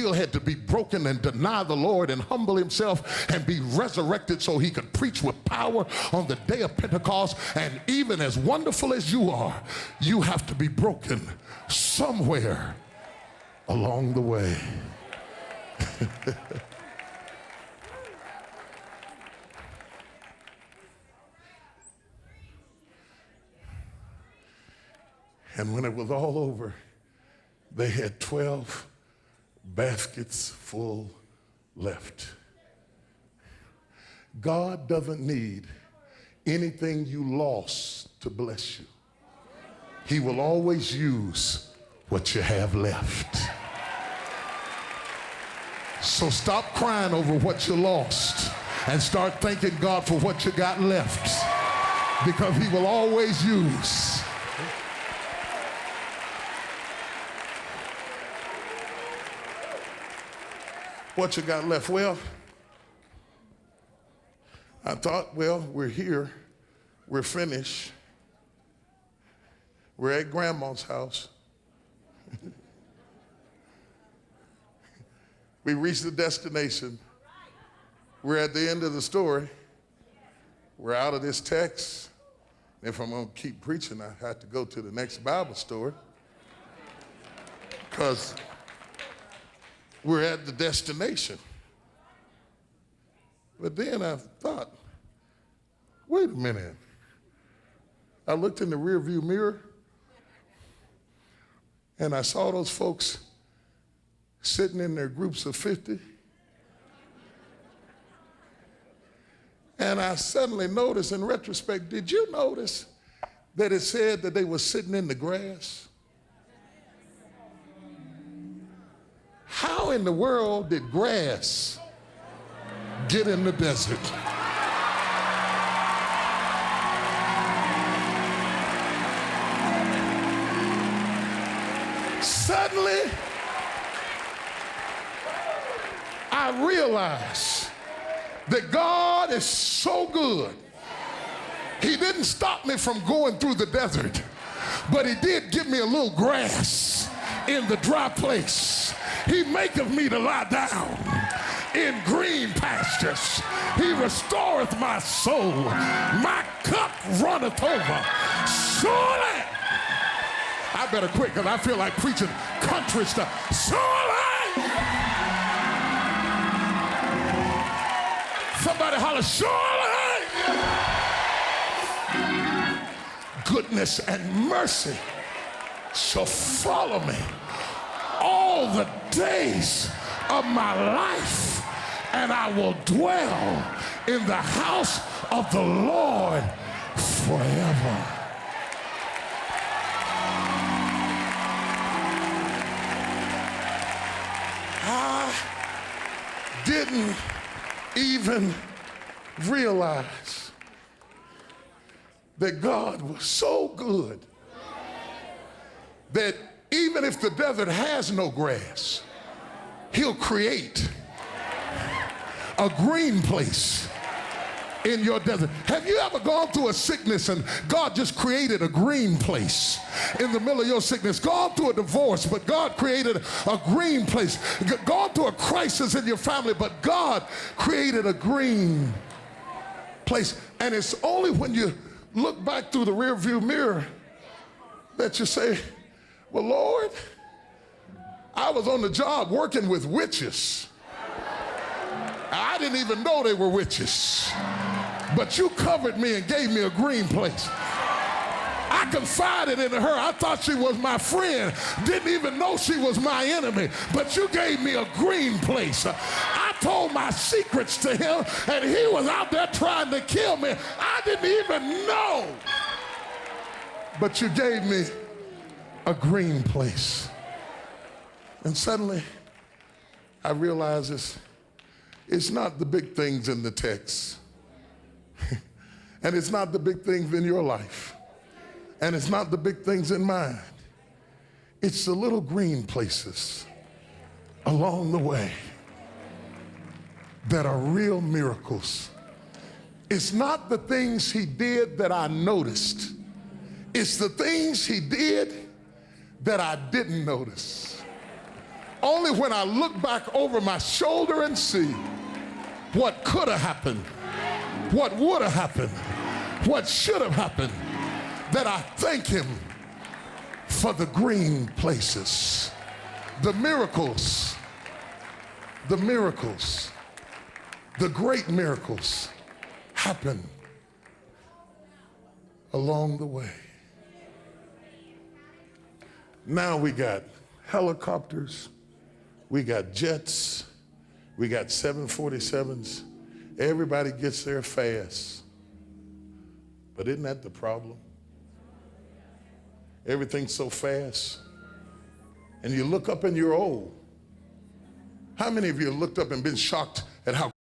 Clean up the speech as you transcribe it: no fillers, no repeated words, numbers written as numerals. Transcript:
still had to be broken and deny the Lord and humble himself and be resurrected so he could preach with power on the day of Pentecost. And even as wonderful as you are, you have to be broken somewhere along the way. And when it was all over, they had 12 baskets full left. God doesn't need anything you lost to bless you. He will always use what you have left. So stop crying over what you lost and start thanking God for what you got left, because he will always use what you got left. Well, I thought, well, we're here, we're finished, we're at grandma's house. We reached the destination. We're at the end of the story. We're out of this text. If I'm going to keep preaching, I have to go to the next Bible story, because we're at the destination. But then I thought, wait a minute. I looked in the rearview mirror and I saw those folks sitting in their groups of 50. And I suddenly noticed, in retrospect, did you notice that it said that they were sitting in the grass? How in the world did grass get in the desert? Suddenly, I realized that God is so good. He didn't stop me from going through the desert, but he did give me a little grass in the dry place. He maketh me to lie down in green pastures. He restoreth my soul. My cup runneth over. Surely. I better quit, because I feel like preaching country stuff. Surely. Somebody holler, surely. Goodness and mercy shall follow me all the days of my life, and I will dwell in the house of the Lord forever. I didn't even realize that God was so good that even if the desert has no grass, he'll create a green place in your desert. Have you ever gone through a sickness and God just created a green place in the middle of your sickness? Gone through a divorce, but God created a green place. Gone through a crisis in your family, but God created a green place. And it's only when you look back through the rearview mirror that you say, well, Lord, I was on the job working with witches. I didn't even know they were witches. But you covered me and gave me a green place. I confided in her. I thought she was my friend. Didn't even know she was my enemy. But you gave me a green place. I told my secrets to him, and he was out there trying to kill me. I didn't even know. But you gave me a green place. And suddenly, I realized it's not the big things in the text. And it's not the big things in your life. And it's not the big things in mine. It's the little green places along the way that are real miracles. It's not the things he did that I noticed. It's the things he did that I didn't notice. only when I look back over my shoulder and see what could have happened, what would have happened, what should have happened, that I thank him for the green places, the miracles, the great miracles happen along the way. Now we got helicopters, we got jets, we got 747s. Everybody gets there fast. But isn't that the problem? Everything's so fast. And you look up and you're old. How many of you have looked up and been shocked at how